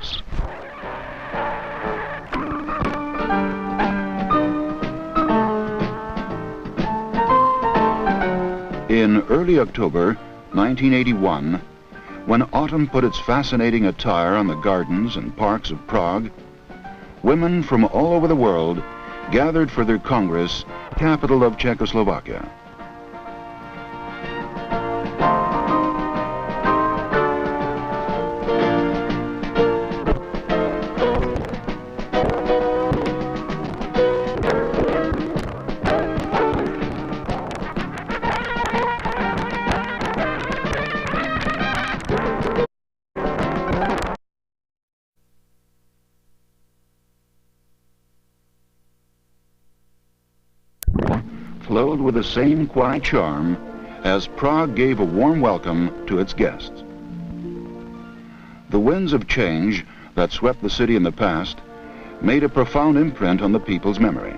peace. In early October 1981, when autumn put its fascinating attire on the gardens and parks of Prague, women from all over the world gathered for their Congress, capital of Czechoslovakia. Flowed with the same quiet charm as Prague gave a warm welcome to its guests. The winds of change that swept the city in the past made a profound imprint on the people's memory.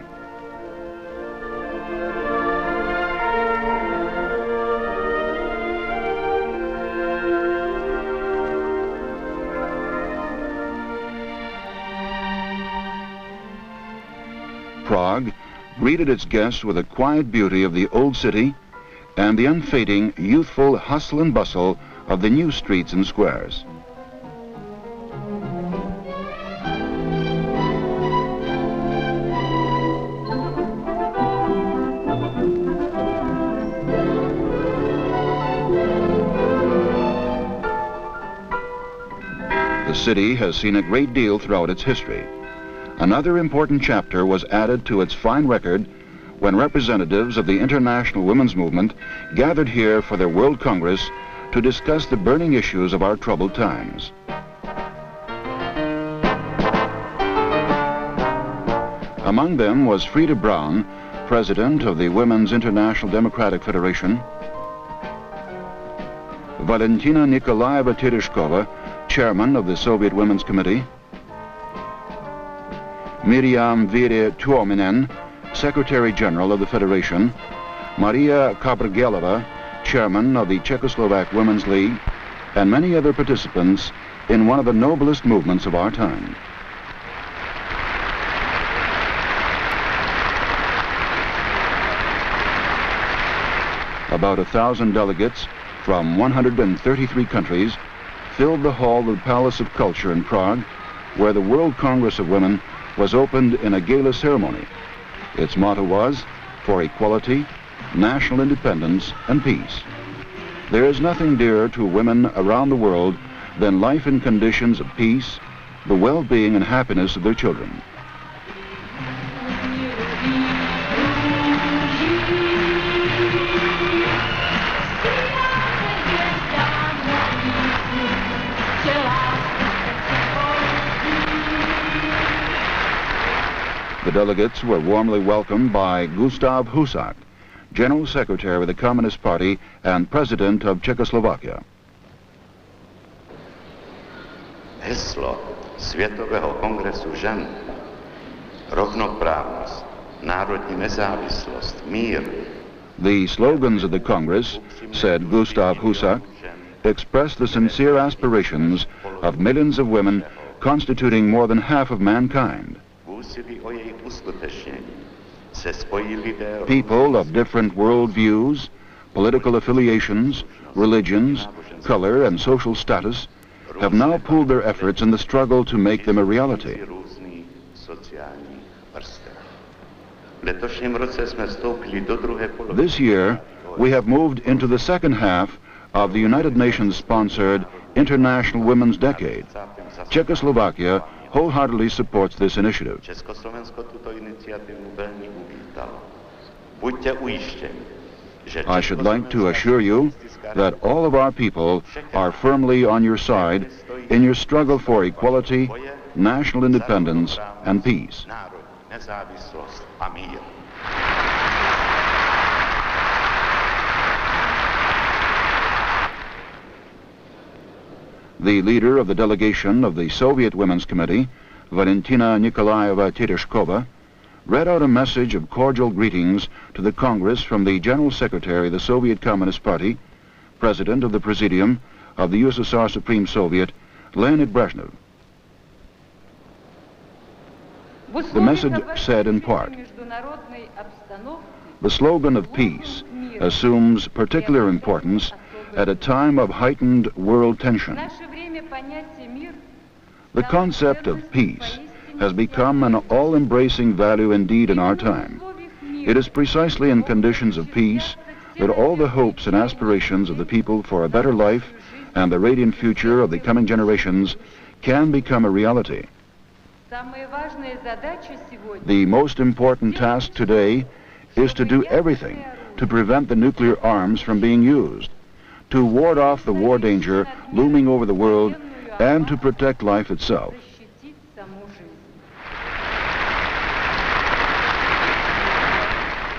Prague greeted its guests with the quiet beauty of the old city and the unfading, youthful hustle and bustle of the new streets and squares. The city has seen a great deal throughout its history. Another important chapter was added to its fine record when representatives of the international women's movement gathered here for their World Congress to discuss the burning issues of our troubled times. Among them was Frida Braun, president of the Women's International Democratic Federation, Valentina Nikolaeva Tereshkova, chairman of the Soviet Women's Committee, Miriam Vere Tuominen, Secretary General of the Federation, Maria Kabrgelova, Chairman of the Czechoslovak Women's League, and many other participants in one of the noblest movements of our time. About 1,000 delegates from 133 countries filled the hall of the Palace of Culture in Prague, where the World Congress of Women was opened in a gala ceremony. Its motto was, "For equality, national independence, and peace." There is nothing dearer to women around the world than life in conditions of peace, the well-being and happiness of their children. The delegates were warmly welcomed by Gustav Husak, General Secretary of the Communist Party and President of Czechoslovakia. Heslo Světového kongresu žen, rovnoprávnost, národní nezávislost, mír. The slogans of the Congress, said Gustav Husak, express the sincere aspirations of millions of women constituting more than half of mankind. People of different worldviews, political affiliations, religions, color, and social status have now pooled their efforts in the struggle to make them a reality. This year, we have moved into the second half of the United Nations-sponsored International Women's Decade. Czechoslovakia wholeheartedly supports this initiative. I should like to assure you that all of our people are firmly on your side in your struggle for equality, national independence, and peace. The leader of the delegation of the Soviet Women's Committee, Valentina Nikolaeva Tereshkova, read out a message of cordial greetings to the Congress from the General Secretary of the Soviet Communist Party, President of the Presidium of the USSR Supreme Soviet, Leonid Brezhnev. The message said in part, the slogan of peace assumes particular importance at a time of heightened world tension. The concept of peace has become an all-embracing value indeed in our time. It is precisely in conditions of peace that all the hopes and aspirations of the people for a better life and the radiant future of the coming generations can become a reality. The most important task today is to do everything to prevent the nuclear arms from being used, to ward off the war danger looming over the world, and to protect life itself.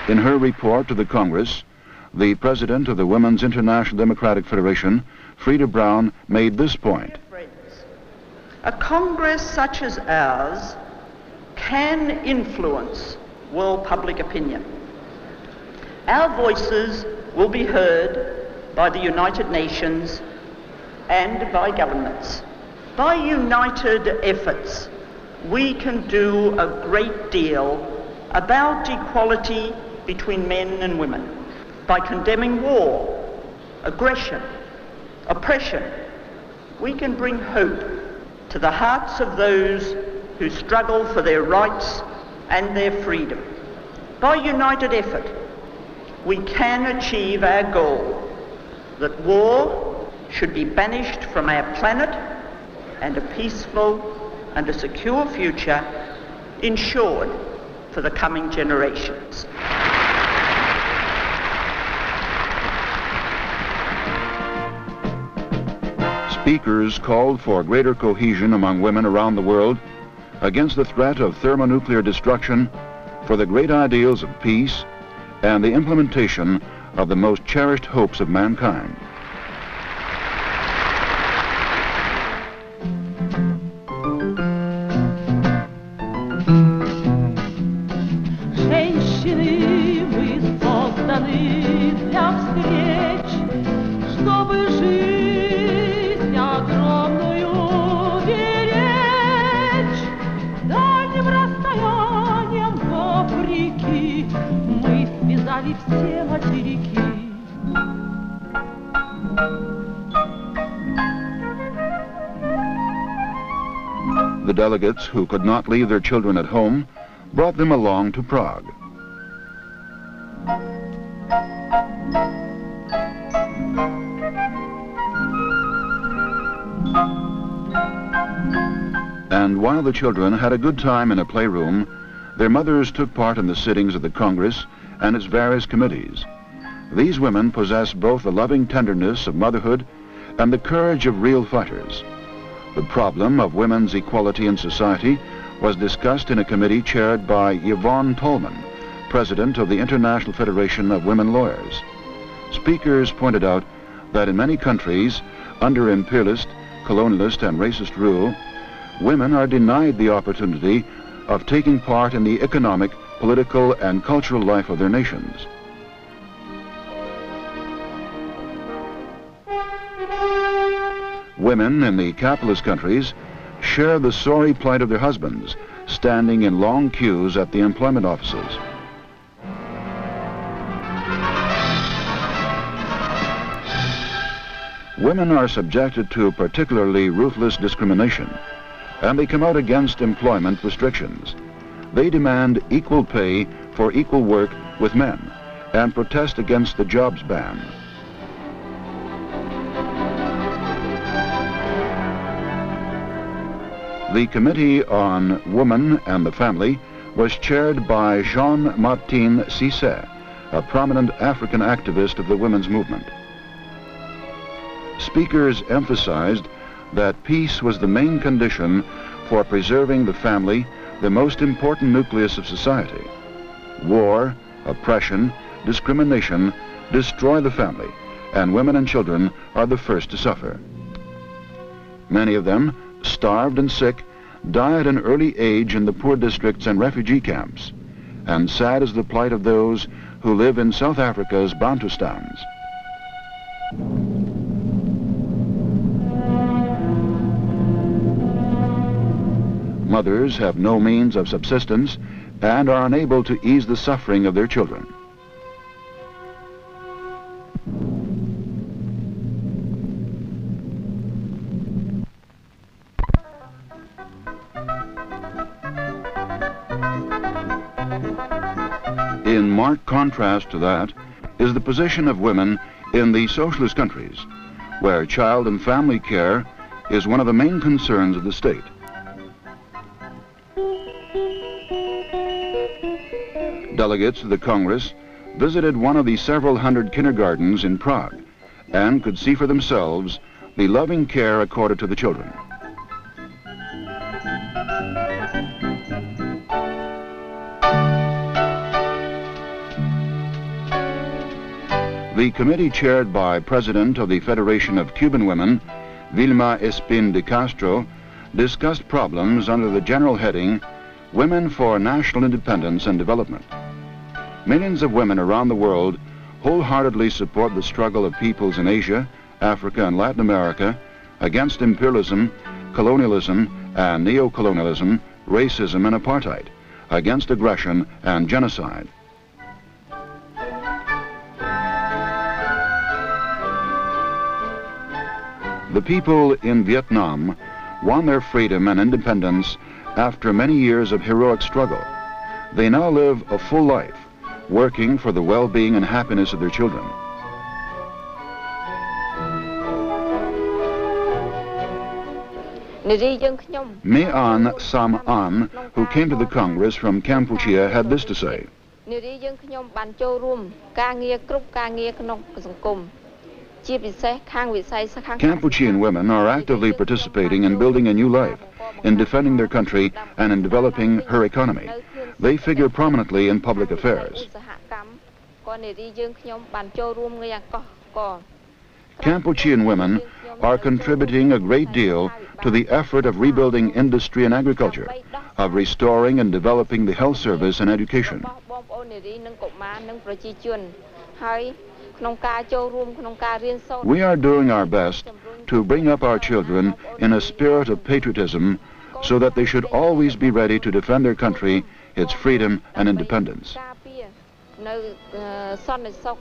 In her report to the Congress, the president of the Women's International Democratic Federation, Frida Brown, made this point. A Congress such as ours can influence world public opinion. Our voices will be heard by the United Nations and by governments. By united efforts, we can do a great deal about equality between men and women. By condemning war, aggression, oppression, we can bring hope to the hearts of those who struggle for their rights and their freedom. By united effort, we can achieve our goal that war should be banished from our planet and a peaceful and a secure future ensured for the coming generations. Speakers called for greater cohesion among women around the world against the threat of thermonuclear destruction, for the great ideals of peace, and the implementation of the most cherished hopes of mankind. Женщины, вы созданы для встреч, чтобы жизнь огромную беречь. Дальним расстоянием вопреки мы связали все материки. The delegates who could not leave their children at home brought them along to Prague. And while the children had a good time in a playroom, their mothers took part in the sittings of the Congress and its various committees. These women possess both the loving tenderness of motherhood and the courage of real fighters. The problem of women's equality in society was discussed in a committee chaired by Yvonne Tolman, president of the International Federation of Women Lawyers. Speakers pointed out that in many countries, under imperialist, colonialist, and racist rule, women are denied the opportunity of taking part in the economic, political, and cultural life of their nations. Women in the capitalist countries share the sorry plight of their husbands, standing in long queues at the employment offices. Women are subjected to particularly ruthless discrimination, and they come out against employment restrictions. They demand equal pay for equal work with men and protest against the jobs ban. The Committee on Women and the Family was chaired by Jean-Martin Cissé, a prominent African activist of the women's movement. Speakers emphasized that peace was the main condition for preserving the family, the most important nucleus of society. War, oppression, discrimination destroy the family, and women and children are the first to suffer. Many of them, starved and sick, die at an early age in the poor districts and refugee camps, and sad is the plight of those who live in South Africa's Bantustans. Mothers have no means of subsistence and are unable to ease the suffering of their children. In marked contrast to that is the position of women in the socialist countries, where child and family care is one of the main concerns of the state. Delegates to the Congress visited one of the several hundred kindergartens in Prague and could see for themselves the loving care accorded to the children. The committee, chaired by President of the Federation of Cuban Women, Vilma Espin de Castro, discussed problems under the general heading, Women for National Independence and Development. Millions of women around the world wholeheartedly support the struggle of peoples in Asia, Africa, and Latin America against imperialism, colonialism, and neocolonialism, racism, and apartheid, against aggression and genocide. The people in Vietnam won their freedom and independence after many years of heroic struggle. They now live a full life, working for the well-being and happiness of their children. Me An Sam An, who came to the Congress from Cambodia, had this to say. Cambodian women are actively participating in building a new life, in defending their country, and in developing her economy. They figure prominently in public affairs. Cambodian women are contributing a great deal to the effort of rebuilding industry and agriculture, of restoring and developing the health service and education. We are doing our best to bring up our children in a spirit of patriotism so that they should always be ready to defend their country, its freedom and independence. The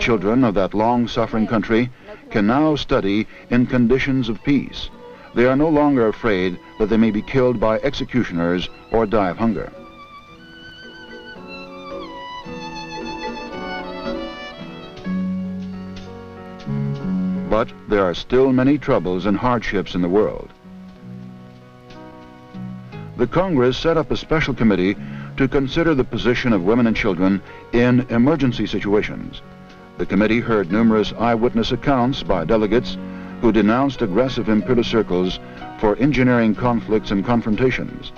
children of that long-suffering country can now study in conditions of peace. They are no longer afraid that they may be killed by executioners or die of hunger. But there are still many troubles and hardships in the world. The Congress set up a special committee to consider the position of women and children in emergency situations. The committee heard numerous eyewitness accounts by delegates who denounced aggressive imperialist circles for engineering conflicts and confrontations.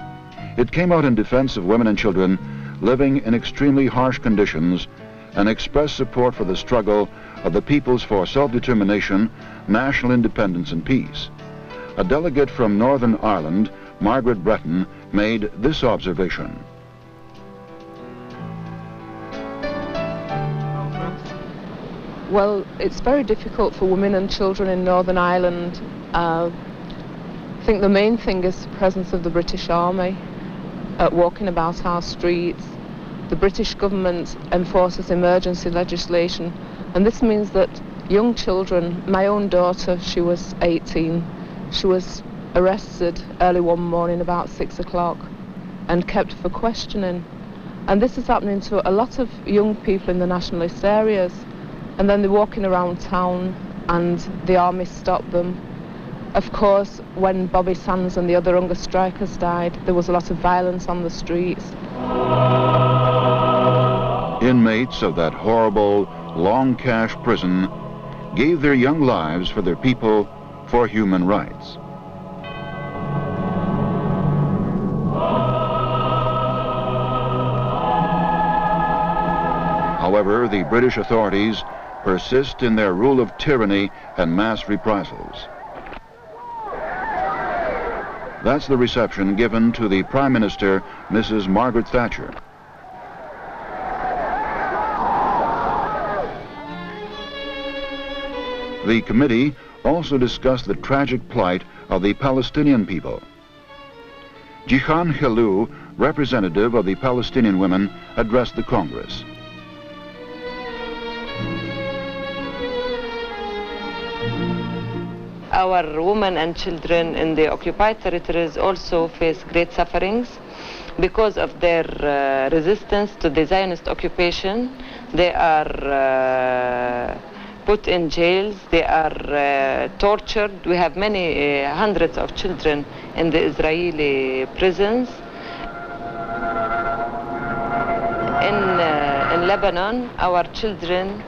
It came out in defense of women and children living in extremely harsh conditions and expressed support for the struggle of the peoples for self-determination, national independence, and peace. A delegate from Northern Ireland, Margaret Breton, made this observation. Well, it's very difficult for women and children in Northern Ireland. I think the main thing is the presence of the British Army walking about our streets. The British government enforces emergency legislation, and this means that young children, my own daughter, she was 18, she was arrested early one morning about 6 o'clock and kept for questioning. And this is happening to a lot of young people in the nationalist areas. And then they're walking around town and the army stopped them. Of course, when Bobby Sands and the other hunger strikers died, there was a lot of violence on the streets. Inmates of that horrible, long cash prison gave their young lives for their people, for human rights. However, the British authorities persist in their rule of tyranny and mass reprisals. That's the reception given to the Prime Minister, Mrs. Margaret Thatcher. The committee also discussed the tragic plight of the Palestinian people. Jihan Helou, representative of the Palestinian women, addressed the Congress. Our women and children in the occupied territories also face great sufferings because of their resistance to the Zionist occupation. They are put in jails, they are tortured. We have many hundreds of children in the Israeli prisons. In Lebanon, our children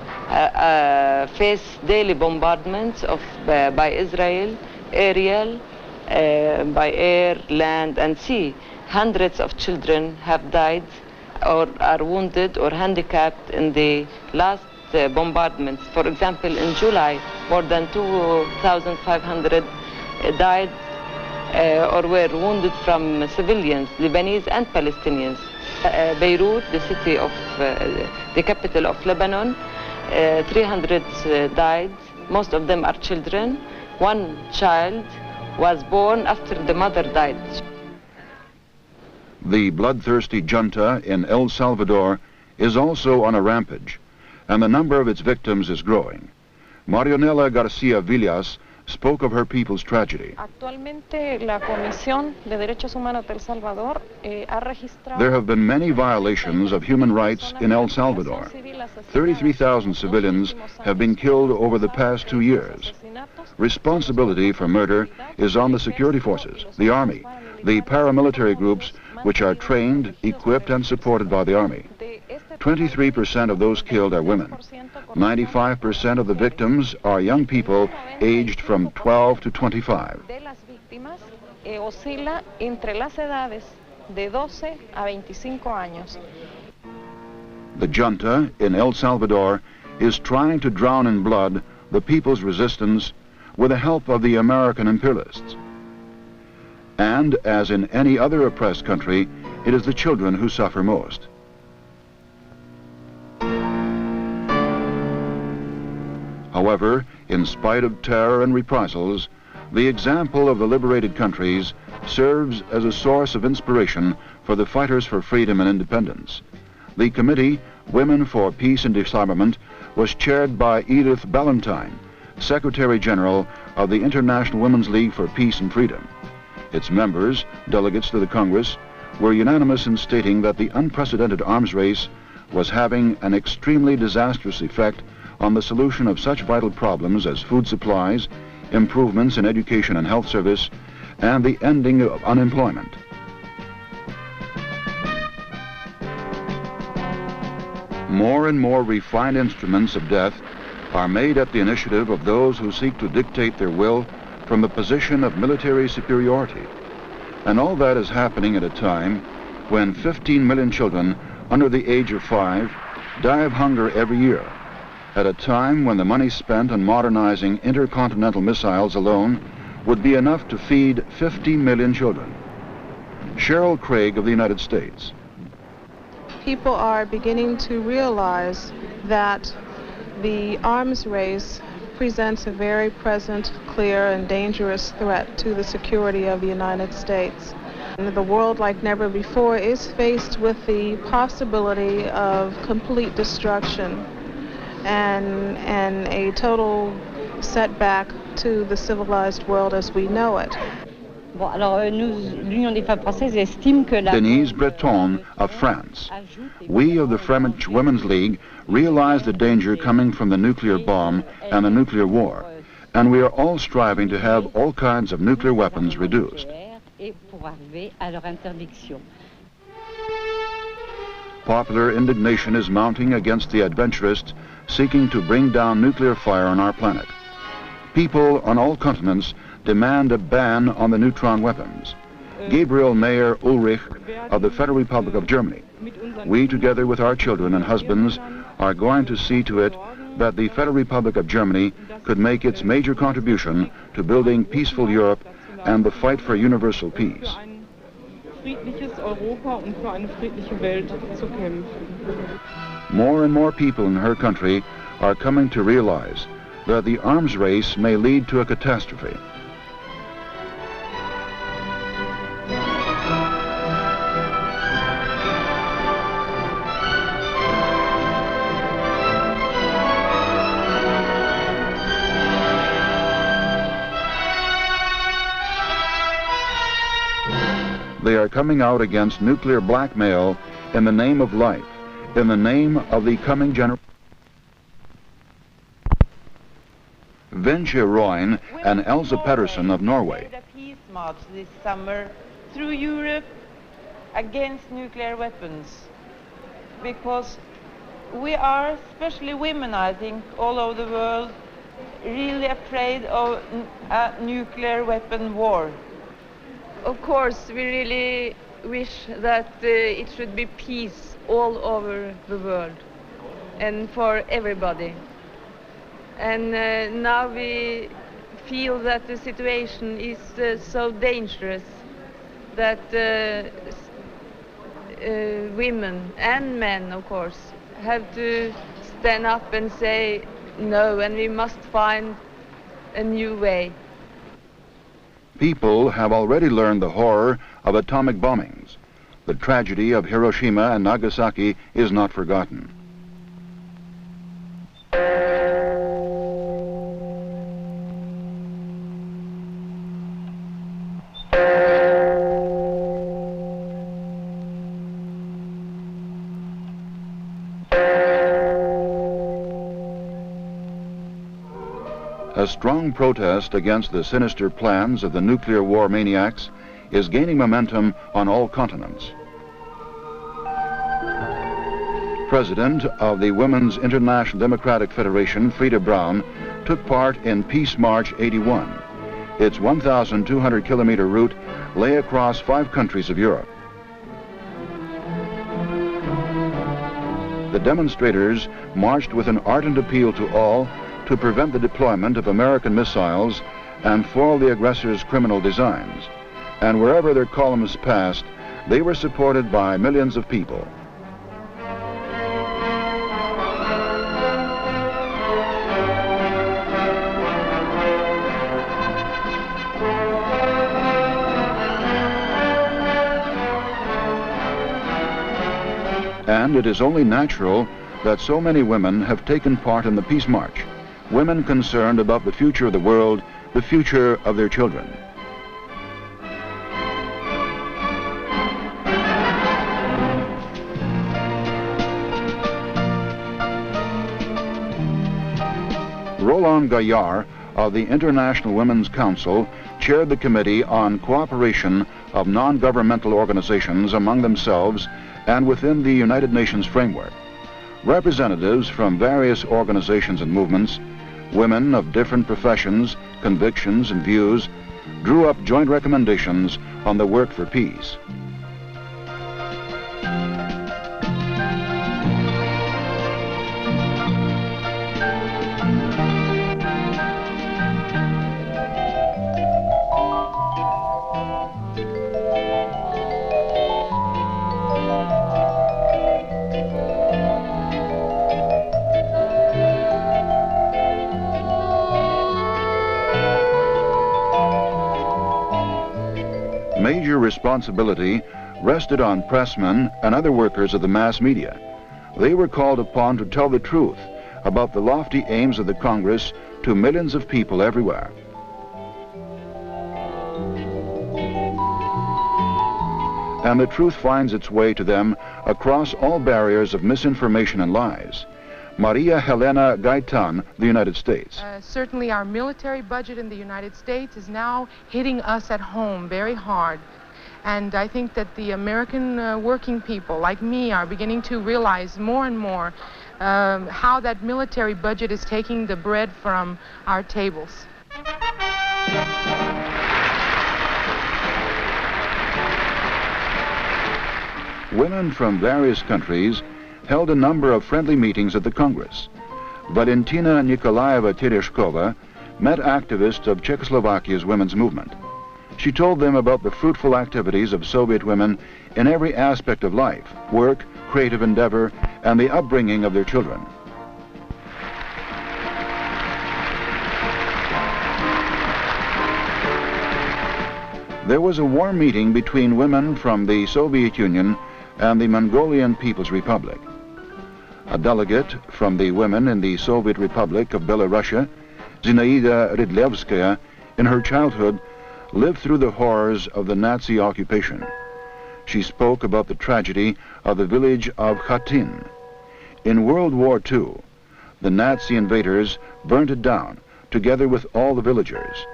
face daily bombardments by Israel, aerial, by air, land, and sea. Hundreds of children have died or are wounded or handicapped in the last bombardments. For example, in July, more than 2,500 died or were wounded from civilians, Lebanese and Palestinians. Beirut, the city of the capital of Lebanon, 300 died. Most of them are children. One child was born after the mother died. The bloodthirsty junta in El Salvador is also on a rampage, and the number of its victims is growing. Marianela Garcia Villas spoke of her people's tragedy. There have been many violations of human rights in El Salvador. 33,000 civilians have been killed over the past 2 years. Responsibility for murder is on the security forces, the army, the paramilitary groups which are trained, equipped, and supported by the army. 23% of those killed are women. 95% of the victims are young people aged from 12 to 25. The junta in El Salvador is trying to drown in blood the people's resistance with the help of the American imperialists. And as in any other oppressed country, it is the children who suffer most. However, in spite of terror and reprisals, the example of the liberated countries serves as a source of inspiration for the fighters for freedom and independence. The committee, Women for Peace and Disarmament, was chaired by Edith Ballantyne, Secretary General of the International Women's League for Peace and Freedom. Its members, delegates to the Congress, were unanimous in stating that the unprecedented arms race was having an extremely disastrous effect on the solution of such vital problems as food supplies, improvements in education and health service, and the ending of unemployment. More and more refined instruments of death are made at the initiative of those who seek to dictate their will from a position of military superiority. And all that is happening at a time when 15 million children under the age of 5 die of hunger every year, at a time when the money spent on modernizing intercontinental missiles alone would be enough to feed 50 million children. Cheryl Craig of the United States. People are beginning to realize that the arms race presents a very present, clear, and dangerous threat to the security of the United States. And the world, like never before, is faced with the possibility of complete destruction and a total setback to the civilized world as we know it. Denise Breton of France. We of the French Women's League realize the danger coming from the nuclear bomb and the nuclear war, and we are all striving to have all kinds of nuclear weapons reduced. Popular indignation is mounting against the adventurists seeking to bring down nuclear fire on our planet. People on all continents demand a ban on the neutron weapons. Gabriel Mayer Ulrich of the Federal Republic of Germany. We, together with our children and husbands, are going to see to it that the Federal Republic of Germany could make its major contribution to building peaceful Europe and the fight for universal peace. More and more people in her country are coming to realize that the arms race may lead to a catastrophe. They are coming out against nuclear blackmail in the name of life, in the name of the coming generation. Vince Royne and Elsa Petterson of Norway. A peace march this summer through Europe against nuclear weapons, because we are, especially women, I think, all over the world, really afraid of a nuclear weapon war. Of course, we really wish that it should be peace all over the world and for everybody. And now we feel that the situation is so dangerous that women and men, of course, have to stand up and say no, and we must find a new way. People have already learned the horror of atomic bombings. The tragedy of Hiroshima and Nagasaki is not forgotten. A strong protest against the sinister plans of the nuclear war maniacs is gaining momentum on all continents. President of the Women's International Democratic Federation, Frida Braun, took part in Peace March 81. Its 1,200-kilometer route lay across 5 countries of Europe. The demonstrators marched with an ardent appeal to all to prevent the deployment of American missiles and foil the aggressors' criminal designs. And wherever their columns passed, they were supported by millions of people. And it is only natural that so many women have taken part in the Peace March. Women concerned about the future of the world, the future of their children. Roland Gaillard of the International Women's Council chaired the Committee on Cooperation of Non-Governmental Organizations among themselves and within the United Nations framework. Representatives from various organizations and movements, women of different professions, convictions, and views, drew up joint recommendations on the work for peace. Major responsibility rested on pressmen and other workers of the mass media. They were called upon to tell the truth about the lofty aims of the Congress to millions of people everywhere. And the truth finds its way to them across all barriers of misinformation and lies. Maria Helena Gaitan, the United States. Certainly our military budget in the United States is now hitting us at home very hard. And I think that the American working people like me are beginning to realize more and more how that military budget is taking the bread from our tables. Women from various countries held a number of friendly meetings at the Congress. Valentina Nikolaeva Tereshkova met activists of Czechoslovakia's women's movement. She told them about the fruitful activities of Soviet women in every aspect of life, work, creative endeavor, and the upbringing of their children. There was a warm meeting between women from the Soviet Union and the Mongolian People's Republic. A delegate from the women in the Soviet Republic of Belarusia, Zinaida Rydlevskaya, in her childhood lived through the horrors of the Nazi occupation. she spoke about the tragedy of the village of Katyn. In World War II, the Nazi invaders burnt it down, together with all the villagers.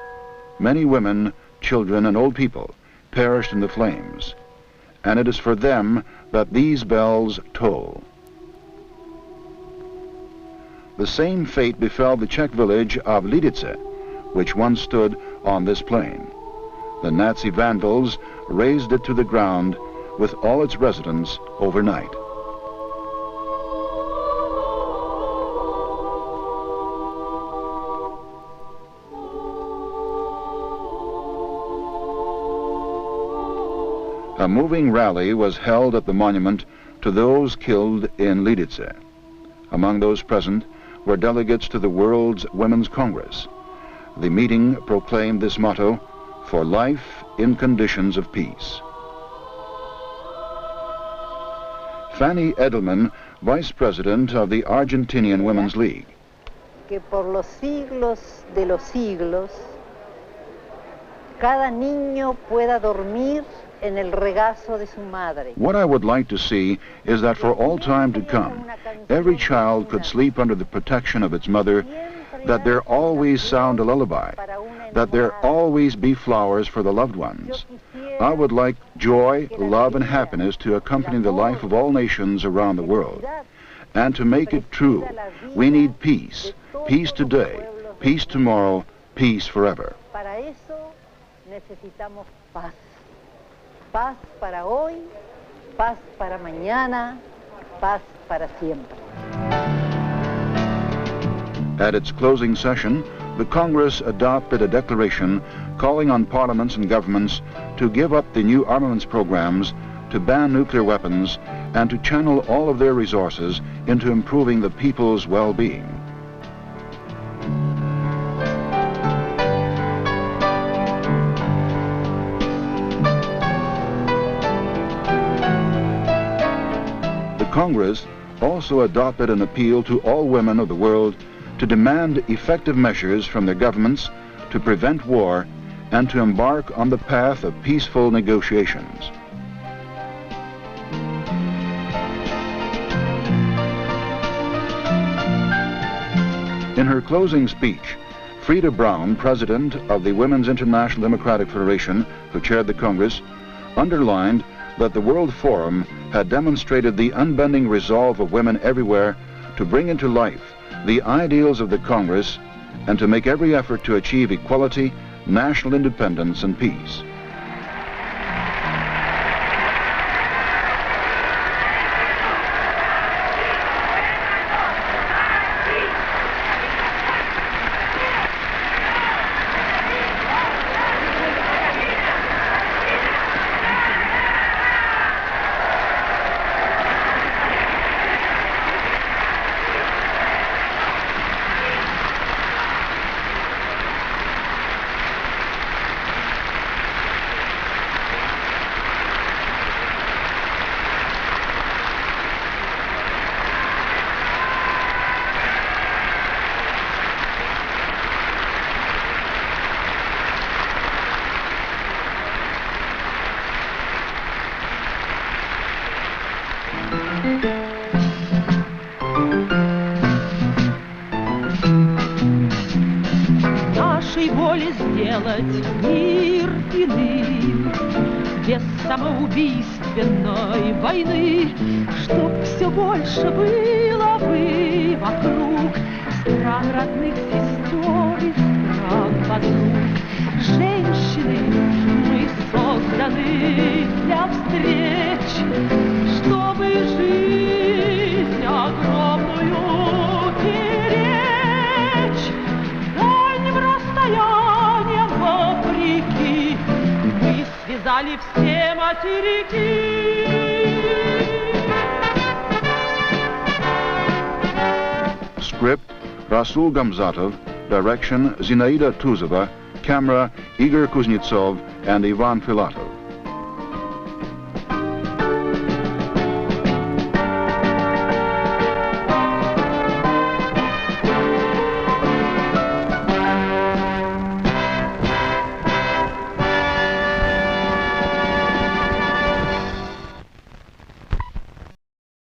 Many women, children, and old people perished in the flames, and it is for them that these bells toll. The same fate befell the Czech village of Lidice, which once stood on this plain. The Nazi vandals razed it to the ground with all its residents overnight. A moving rally was held at the monument to those killed in Lidice. Among those present were delegates to the World's Women's Congress. The meeting proclaimed this motto, "For life in conditions of peace." Fanny Edelman, Vice President of the Argentinian Women's League. Que por los siglos de los siglos, cada niño pueda dormir en el regazo de su madre. What I would like to see is that for all time to come, every child could sleep under the protection of its mother, that there always sound a lullaby, that there always be flowers for the loved ones. I would like joy, love, and happiness to accompany the life of all nations around the world. And to make it true, we need peace. Peace today, peace tomorrow, peace forever. Para eso necesitamos paz. Paz para hoy, paz para mañana, paz para siempre. At its closing session, the Congress adopted a declaration calling on parliaments and governments to give up the new armaments programs, to ban nuclear weapons, and to channel all of their resources into improving the people's well-being. Congress also adopted an appeal to all women of the world to demand effective measures from their governments to prevent war and to embark on the path of peaceful negotiations. In her closing speech, Frida Brown, president of the Women's International Democratic Federation, who chaired the Congress, underlined that the World Forum had demonstrated the unbending resolve of women everywhere to bring into life the ideals of the Congress and to make every effort to achieve equality, national independence, and peace. Нашей воле сделать мир иным, без самоубийственной войны, чтоб все больше было бы вокруг стран родных сестер и стран подруг. Женщины, мы созданы для встреч, чтобы жизнь огромную беречь. Дальним расстоянием вопреки мы связали все материки. Script, Rasul Gamzatov. Direction, Zinaida Tuzova. Camera, Igor Kuznetsov and Ivan Filatov.